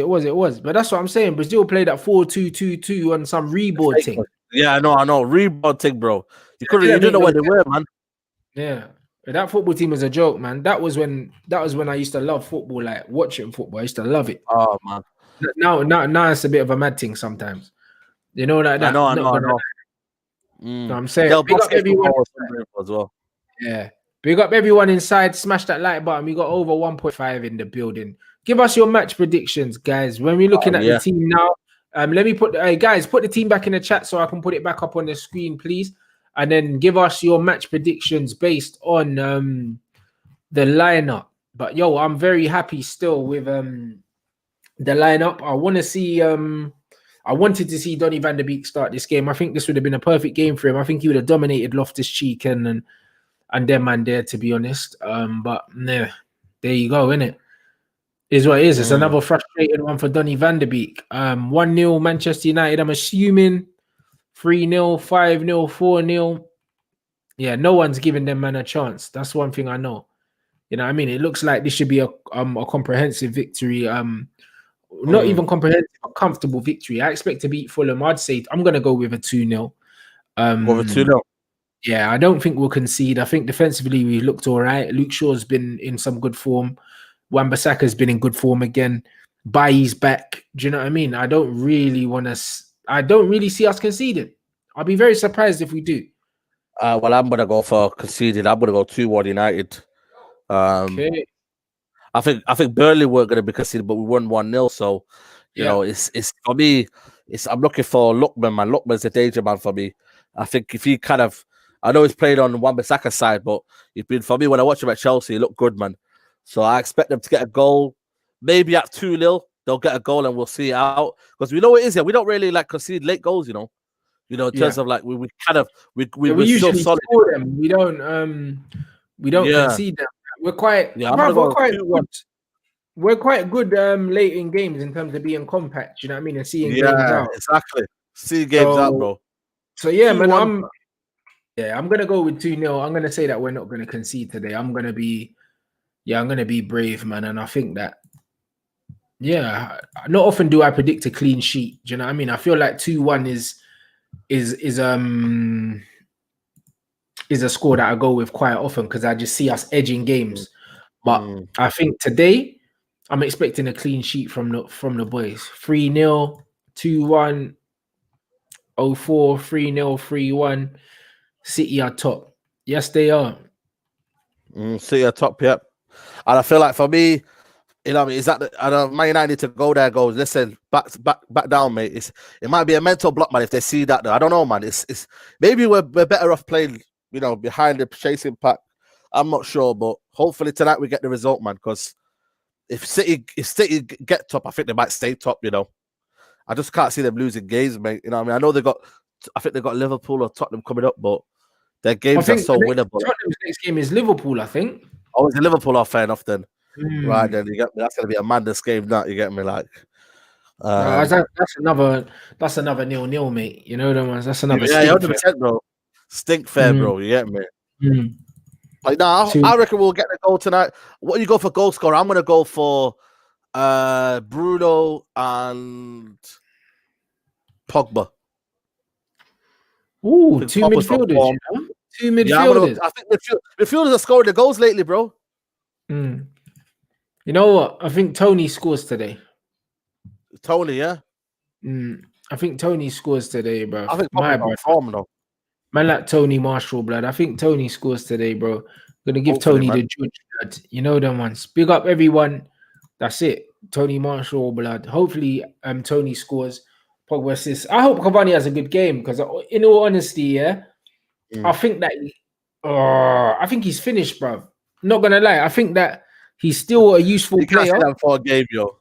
But that's what I'm saying. Brazil played that 4-2-2-2 on some reboard thing. Yeah, I know. Rebound thing, bro. You didn't know where they were, man. Yeah. That football team was a joke, man. That was when I used to love football, like watching football. I used to love it. Oh man. Now it's a bit of a mad thing sometimes. You know, like that. I know. No, I'm saying big up everyone as well. Yeah. Big up everyone inside. Smash that like button. We got over 1.5 in the building. Give us your match predictions, guys. When we're looking at the team now, let me put guys, put the team back in the chat so I can put it back up on the screen, please. And then give us your match predictions based on the lineup. But yo, I'm very happy still with the lineup. I wanted to see Donny van der Beek start this game. I think this would have been a perfect game for him. I think he would have dominated Loftus-Cheek and them man there, to be honest. But nah, there you go, innit? Is what it is. It's another frustrated one for Donny van der Beek. 1-0 Manchester United, I'm assuming. 3-0, 5-0, 4-0. Yeah, no one's giving them man a chance. That's one thing I know. You know what I mean? It looks like this should be a comprehensive victory. Not even comprehensive, a comfortable victory. I expect to beat Fulham. I'd say I'm gonna go with a 2-0. Over 2-0. Yeah, I don't think we'll concede. I think defensively we looked all right. Luke Shaw's been in some good form. Wan-Bissaka's been in good form again. Bailly's back. Do you know what I mean? I don't really see us conceding. I'll be very surprised if we do. Well, I'm gonna go for conceded. I'm gonna go 2-1 United. Okay. I think Burnley were gonna be conceded, but we won 1-0. So you know, it's for me. I'm looking for Lookman, man. Lookman's a danger man for me. I think if he I know he's played on Wan-Bissaka's side, but he's been, for me, when I watch him at Chelsea, he looked good, man. So I expect them to get a goal. Maybe at 2-0, they'll get a goal and we'll see it out. Because we know what it is here. We don't really like concede late goals, you know. In terms of like we usually so solid. score them. We don't concede them. We're quite we're quite good late in games in terms of being compact, you know what I mean, and seeing games out. Exactly. See games out, bro. So yeah, man, I'm gonna go with 2-0. I'm gonna say that we're not gonna concede today. I'm gonna be brave, man. And I think that not often do I predict a clean sheet. Do you know what I mean? I feel like 2-1 is a score that I go with quite often because I just see us edging games. But I think today I'm expecting a clean sheet from the boys. 3-0, 2-1, 0-4, 3-0, 3-1. City are top. Yes, they are. City are top, yep. And I feel like for me, you know, is that Man United need to go there? Goes, listen, back down, mate. It might be a mental block, man. If they see that, though. I don't know, man. It's maybe we're better off playing, you know, behind the chasing pack. I'm not sure, but hopefully tonight we get the result, man. Because if City get top, I think they might stay top. You know, I just can't see them losing games, mate. You know what I mean? I know I think they got Liverpool or Tottenham coming up, but their games are so winnable. Tottenham's next game is Liverpool, I think. Oh, it's Liverpool. Fair enough then. right? Then you get me. That's gonna be a madness game. That you get me, like. That's another 0-0, mate. You know them ones. That's another Yeah, stink 100%, bro. Stink fair, bro. You get me? Like, I reckon we'll get the goal tonight. What do you go for goal scorer? I'm gonna go for Bruno and Pogba. Ooh, two midfielders. You know? Two midfielders. I think midfielders are scoring the goals lately, bro. You know what? I think Tony scores today. Tony, yeah. I think Tony scores today, bro. I think Pogba's on form, though. Man, like Tony Marshall, blood. I think Tony scores today, bro. Gonna give Tony the judge, blood. You know them ones. Big up everyone. That's it. Tony Marshall, blood. Hopefully, Tony scores. Pogba assists. I hope Cavani has a good game because, in all honesty, yeah, I think that I think he's finished, bro. Not gonna lie, I think that he's still a useful player for a game, yo.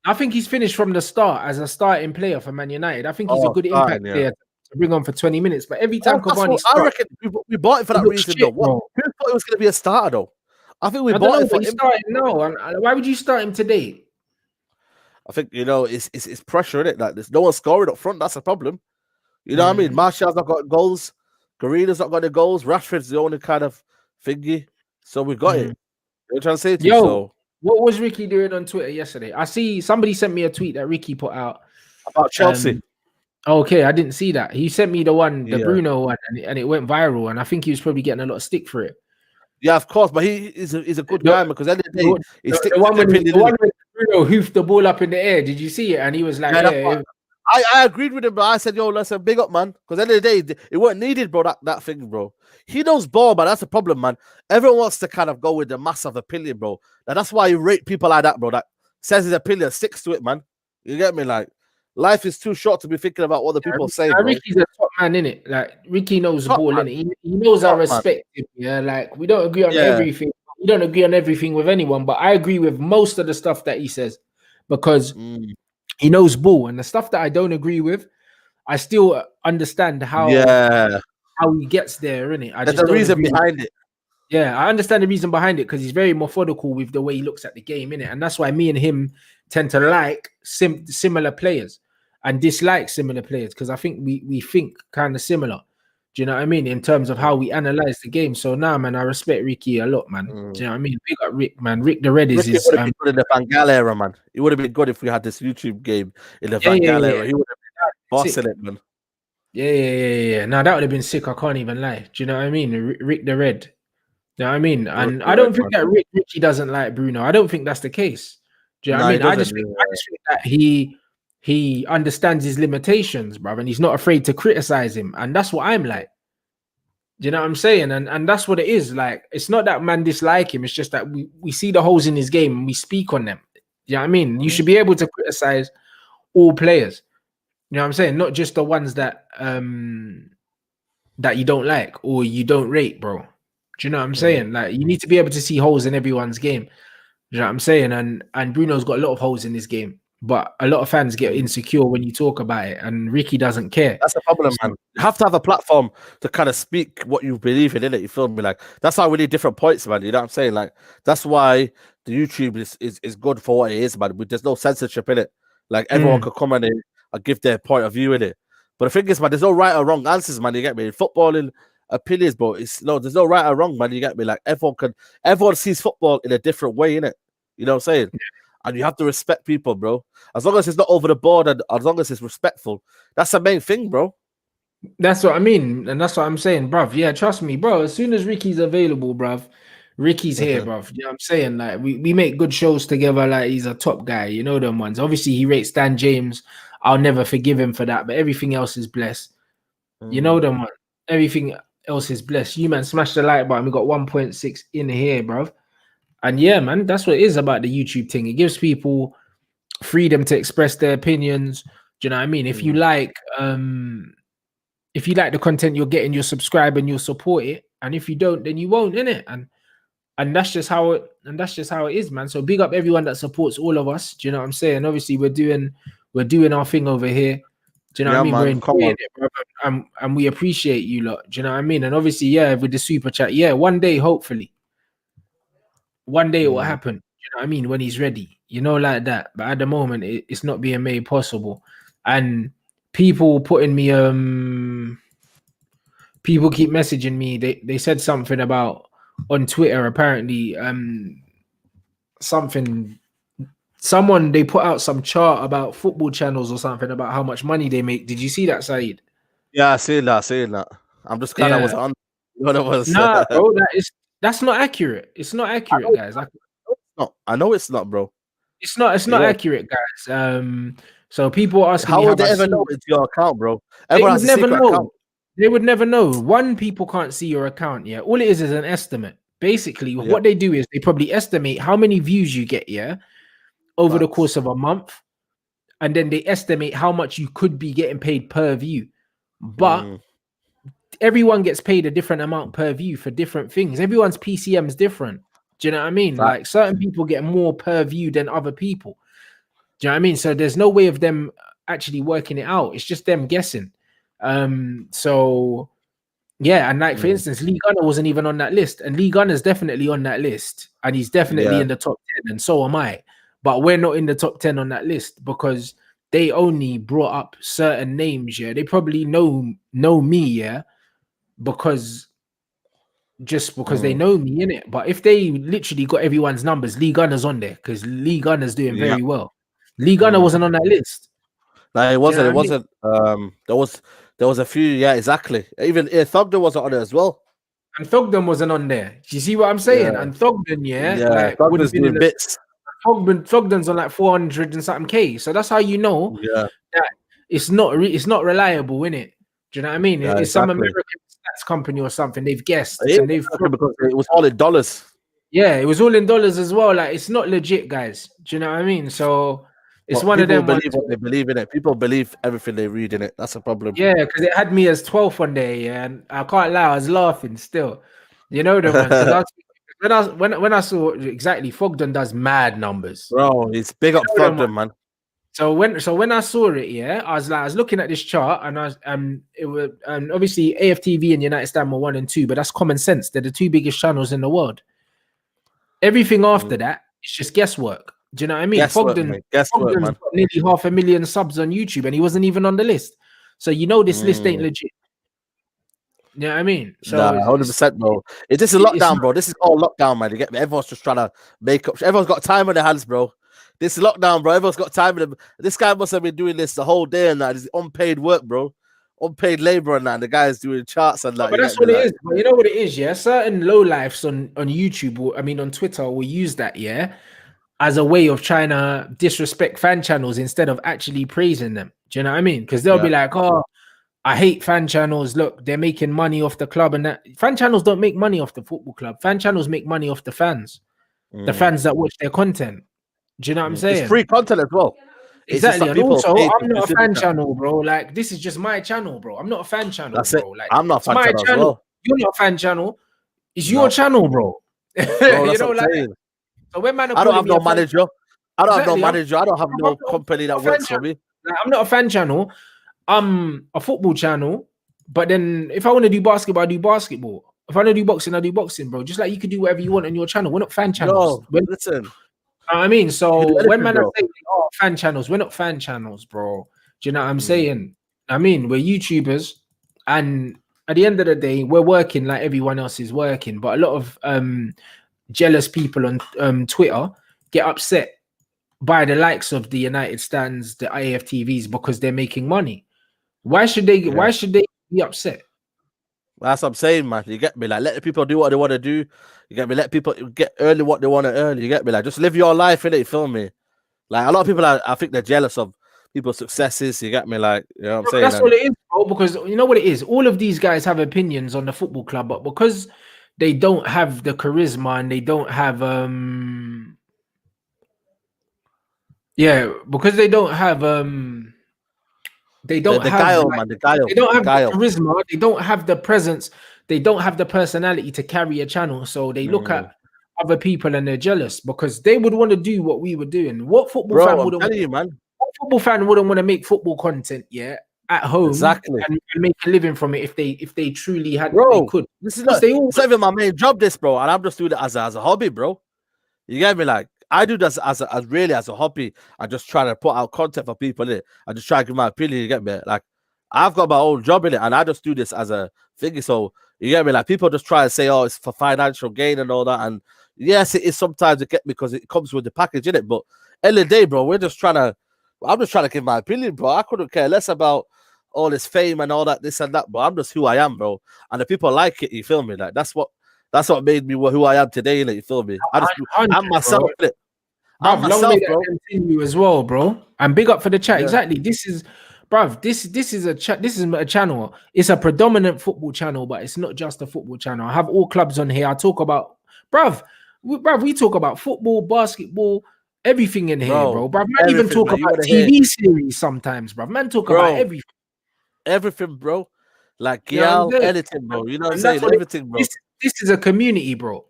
I think he's finished from the start as a starting player for Man United. I think he's a good impact player to bring on for 20 minutes. But every time Cavani starts, I reckon we bought it for that reason, though. Who thought it was going to be a starter, though? I think we bought it for him. No, why would you start him today? I think, it's pressure, isn't it? Like, there's no one scoring up front. That's a problem. You know what I mean? Martial's not got goals. Garina's not got the goals. Rashford's the only kind of thingy. So we got it. You know what I'm trying to say to you? So, what was Ricky doing on Twitter yesterday? I see somebody sent me a tweet that Ricky put out about Chelsea. Okay, I didn't see that. He sent me the Bruno one, and it went viral. And I think he was probably getting a lot of stick for it. Yeah, of course, but he's a good guy because at the end of the day, the one when Bruno hoofed the ball up in the air. Did you see it? And he was like, I agreed with him, but I said, yo, listen, big up, man. Because at the end of the day, it weren't needed, bro, that thing, bro. He knows ball, but that's the problem, man. Everyone wants to kind of go with the massive opinion, bro. And that's why you rate people like that, bro, that says his opinion, sticks to it, man. You get me? Like, life is too short to be thinking about what the people say, bro. Ricky's a top man, innit? Like, Ricky knows the ball, innit? He knows I respect him, yeah? Like, we don't agree on everything. We don't agree on everything with anyone, but I agree with most of the stuff that he says because he knows ball. And the stuff that I don't agree with, I still understand how he gets there, innit? There's a reason behind it. Yeah, I understand the reason behind it because he's very methodical with the way he looks at the game, innit? And that's why me and him tend to like similar players and dislike similar players because I think we think kind of similar. Do you know what I mean? In terms of how we analyze the game. So now, man, I respect Ricky a lot, man. Do you know what I mean? We got Rick, man. Rick the Red is his. Would have been good in the Van Gaal era, man. It would have been good if we had this YouTube game in the Van Gaal era. He would have been bossing it, man. Yeah. Now that would have been sick. I can't even lie. Do you know what I mean? Rick the Red. You know what I mean? And I don't think that Ricky doesn't like Bruno. I don't think that's the case. Do you know what I mean? I just think that he understands his limitations, bro, and he's not afraid to criticize him. And that's what I'm like. Do you know what I'm saying? And that's what it is. Like, it's not that man dislike him. It's just that we see the holes in his game and we speak on them. You know what I mean? You should be able to criticize all players. You know what I'm saying? Not just the ones that that you don't like or you don't rate, bro. Do you know what I'm saying? Like, you need to be able to see holes in everyone's game. You know what I'm saying? And Bruno's got a lot of holes in his game. But a lot of fans get insecure when you talk about it, and Ricky doesn't care. That's the problem, man. You have to have a platform to kind of speak what you believe in, innit? You feel me? Like, that's why we need different points, man. You know what I'm saying? Like, that's why the YouTube is good for what it is, man. There's no censorship in it. Like, everyone could come in and give their point of view in it. But the thing is, man, there's no right or wrong answers, man. You get me? In footballing opinions, bro, there's no right or wrong, man. You get me? Like, everyone sees football in a different way, innit? You know what I'm saying? And you have to respect people, bro. As long as it's not over the board and as long as it's respectful, that's the main thing, bro. That's what I mean. And that's what I'm saying, bruv. Yeah, trust me, bro. As soon as Ricky's available, bruv, Ricky's here, bruv. You know what I'm saying? Like, we make good shows together. Like, he's a top guy. You know them ones. Obviously, he rates Dan James. I'll never forgive him for that. But everything else is blessed. You know them ones. Everything else is blessed. You, man, smash the like button. We got 1.6 in here, bruv. And yeah, man, that's what it is about the YouTube thing. It gives people freedom to express their opinions. Do you know what I mean? If you like the content you're getting, you'll subscribe and you'll support it. And if you don't, then you won't, innit? And that's just how it is, man. So big up everyone that supports all of us. Do you know what I'm saying? Obviously, we're doing our thing over here. Do you know what I mean? We're enjoying it, bro. And we appreciate you lot. Do you know what I mean? And obviously, yeah, with the super chat, yeah, one day, hopefully. One day it will happen. Do you know what I mean, when he's ready, you know, like that. But at the moment, it's not being made possible. And people putting me, people keep messaging me. They said something about on Twitter, apparently, someone they put out some chart about football channels or something about how much money they make. Did you see that, Saeed? Yeah, I seen that. I'm just glad I was on. What it was. Nah, bro, that's not accurate. It's not accurate, guys. I know it's not, bro. It's not accurate, guys. So people are asking how me would they ever know it's your account, bro? Everyone has a secret account. They would never know. One, people can't see your account. Yeah, all it is an estimate. Basically, what they do is they probably estimate how many views you get, over the course of a month, and then they estimate how much you could be getting paid per view. But everyone gets paid a different amount per view for different things. Everyone's PCM is different. Do you know what I mean? Like certain people get more per view than other people. Do you know what I mean? So there's no way of them actually working it out. It's just them guessing. So yeah, and like for instance, Lee Gunner wasn't even on that list, and Lee Gunner's definitely on that list, and he's definitely in the top 10, and so am I. But we're not in the top 10 on that list because they only brought up certain names. Yeah, they probably know me. Yeah, because they know me in it. But if they literally got everyone's numbers, Lee Gunner's on there because Lee Gunner's doing very well. Lee Gunner wasn't on that list. No, it wasn't. It wasn't. There was a few. Yeah, exactly. Even Thugden wasn't on it as well. And Thugden wasn't on there. Do you see what I'm saying? And Thugden, like Thugden's doing bits. Thugden's on like 400 and something K. So that's how you know that it's not reliable, innit? Do you know what I mean? Yeah, it's some American stats company or something. They've guessed and they've because it was all in dollars. Yeah, it was all in dollars as well. Like it's not legit, guys. Do you know what I mean? So it's one of them. People believe what they believe in it. People believe everything they read in it. That's a problem. Yeah, because it had me as 12th one day, and I can't lie, I was laughing still. You know the one. When I saw exactly, Fogden does mad numbers. Bro, he's big up Fogden, man. So when I saw it, I was looking at this chart, and it was obviously AFTV and United Stand were 1 and 2, but that's common sense. They're the 2 biggest channels in the world. Everything after that, it's just guesswork. Do you know what I mean? Fogden's got nearly 500,000 subs on YouTube, and he wasn't even on the list. So you know this list ain't legit. You know what I mean? So 100%, bro. It's just a lockdown, bro. This is all lockdown, man. You get me? Everyone's just trying to make up. Everyone's got time on their hands, bro. This is lockdown, bro. Everyone's got time in them. This guy must have been doing this the whole day and that. This is unpaid work, bro. Unpaid labor and that. And the guy's doing charts and that. But that's what it is. But you know what it is, yeah? Certain lowlifes on YouTube, on Twitter, will use that, as a way of trying to disrespect fan channels instead of actually praising them. Do you know what I mean? Because they'll be like, oh, I hate fan channels. Look, they're making money off the club and that. Fan channels don't make money off the football club. Fan channels make money off the fans. The fans that watch their content. Do you know what I'm saying? It's free content as well. Exactly. And also, I'm not a fan channel, bro. Like, this is just my channel, bro. I'm not a fan channel, That's bro. it. Like, I'm not a fan channel as well. You're not a fan channel. It's your channel, bro. Bro, you know, like, so when man I don't have no manager. I don't have no manager. I don't have no company that works for me. Like, I'm not a fan channel. I'm a football channel. But then if I want to do basketball, I do basketball. If I want to do boxing, I do boxing, bro. Just like you could do whatever you want on your channel. We're not fan channels. No, listen. I mean, so when man are saying, oh, fan channels, we're not fan channels, bro. Do you know what I'm saying? I mean, we're YouTubers, and at the end of the day, we're working like everyone else is working. But a lot of jealous people on Twitter get upset by the likes of the United Stands, the AFTVs, because they're making money. Why should they? Why should they be upset? That's what I'm saying, man. You get me? Like, let the people do what they want to do. You get me? Let people get early what they want to earn. You get me? Like, just live your life, innit? You feel me? Like, a lot of people, I think they're jealous of people's successes. You get me? Like, you know what I'm saying? That's what it is, bro. Because you know what it is? All of these guys have opinions on the football club, but because they don't have the charisma and they don't have, because they don't have, they don't have the charisma, they don't have the presence, they don't have the personality to carry a channel. So they look at other people and they're jealous because they would want to do what we were doing. What football fan wouldn't want to make football content, at home and make a living from it if they truly had they could. This is not even my main job, this, bro, and I'm just doing it as a hobby, bro. You get me? Like, I do this as a hobby. I just try to put out content for people in it. I just try to give my opinion. You get me? Like I've got my own job in it, and I just do this as a thing. So you get me? Like people just try to say, "Oh, it's for financial gain and all that." And yes, it is sometimes to get me because it comes with the package in it. But end of the day, bro, I'm just trying to give my opinion, bro. I couldn't care less about all this fame and all that, this and that. But I'm just who I am, bro. And the people like it. You feel me? Like that's what made me who I am today. Like, you feel me? I'm myself. I'm myself, bro. Continue as well, bro. And big up for the chat. Yeah. Exactly. This is, bruv. This is a chat. This is a channel. It's a predominant football channel, but it's not just a football channel. I have all clubs on here. I talk about, bruv. We talk about football, basketball, everything in here, bro. Man, even talk about TV series sometimes, bruv. Man, talk about everything. Everything, bro. Like anything, bro. You know what I'm saying? Everything, bro. This is a community, bro.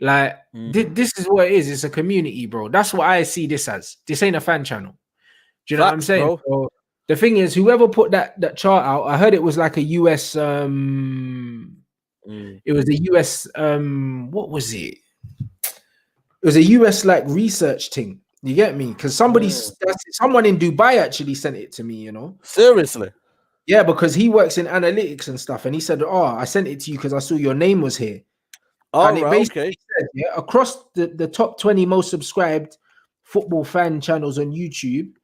Like this is what it is. It's a community, bro. That's what I see this as. This ain't a fan channel. Do you know what I'm saying? So, the thing is, whoever put that chart out, I heard it was like a US. It was a US. What was it? It was a US like research thing. You get me? Because someone in Dubai actually sent it to me. You know, seriously. Yeah, because he works in analytics and stuff, and he said, "Oh, I sent it to you because I saw your name was here." And it basically said, across the top 20 most subscribed football fan channels on YouTube,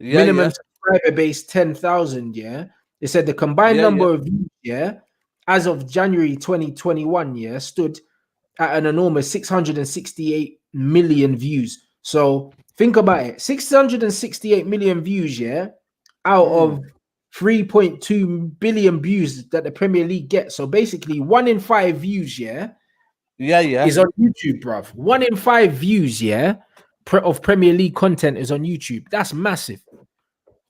minimum subscriber base 10,000. Yeah, they said the combined number of views, as of January 2021, stood at an enormous 668 million views. So think about it: 668 million views, out of 3.2 billion views that the Premier League gets. So basically, 1 in 5 views, is on YouTube, bruv. 1 in 5 views, of Premier League content is on YouTube. That's massive.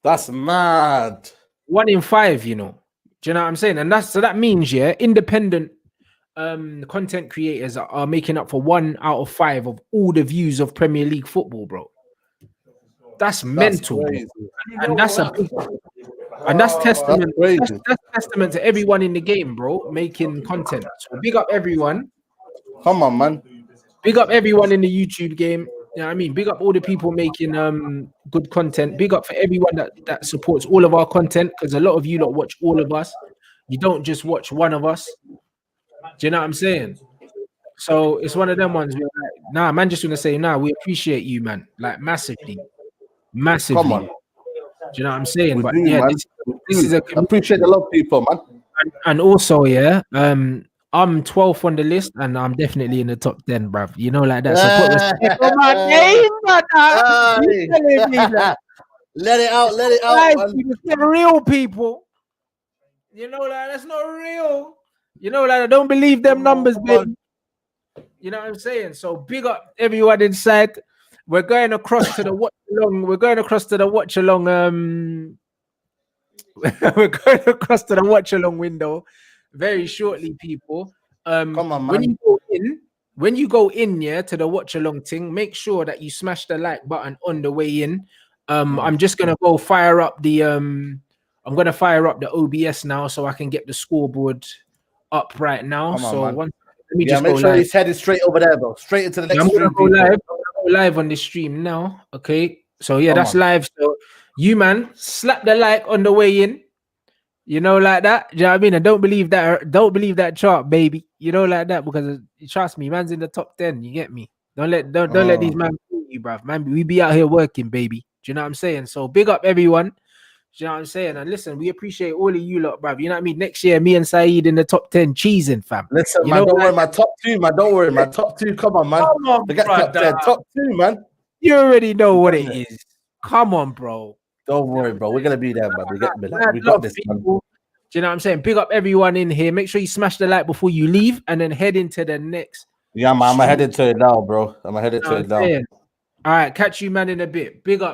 That's mad. 1 in 5, you know. Do you know what I'm saying? And that means, independent content creators are making up for 1 out of 5 of all the views of Premier League football, bro. That's mental, and that's a big, and that's testament. That's testament to everyone in the game, bro, making content. So big up everyone. Come on, man. Big up everyone in the YouTube game. You know what I mean? Big up all the people making good content. Big up for everyone that supports all of our content, because a lot of you lot watch all of us. You don't just watch one of us. Do you know what I'm saying? So it's one of them ones where, like, man, just gonna say, we appreciate you, man, like massively. Come on. Do you know what I'm saying? But this is I appreciate a lot of people, man. And also, I'm 12th on the list, and I'm definitely in the top 10, bruv. You know, like that. So put my name, brother. Let it out. They're real people. You know, like that's not real. You know, like I don't believe them numbers, baby. You know what I'm saying? So big up everyone inside. We're going across to the watch along. We're going across to the watch along. We're going across to the watch along window very shortly, people. Come on, man. When you go in, to the watch along thing, make sure that you smash the like button on the way in. I'm just gonna go fire up the I'm gonna fire up the OBS now so I can get the scoreboard up right now. Let me just make sure he's headed straight over there, bro. Straight into the next stream. I'm gonna go live on the stream now. Okay, so that's live. So you, man, slap the like on the way in. You know, like that. Do you know what I mean? And don't believe that chart, baby. You know, like that, because trust me, man's in the top 10. You get me? Don't let these man fool you, bruv. Man, we be out here working, baby. Do you know what I'm saying? So big up everyone. Do you know what I'm saying? And listen, we appreciate all of you lot, bruv. You know what I mean? Next year, me and Saeed in the top 10 cheesing, fam. Listen, man, don't worry, my top 2, man. Don't worry, my top 2. Come on, man. Come on, forget top 10. Top 2, man. You already know what it is. Come on, bro. Don't worry, bro. We're gonna be there, man. We got this, man. Do you know what I'm saying? Big up everyone in here. Make sure you smash the like before you leave, and then head into the next. Yeah, man. I'm headed to it now, bro. I'm headed to it now. All right, catch you, man, in a bit. Big up.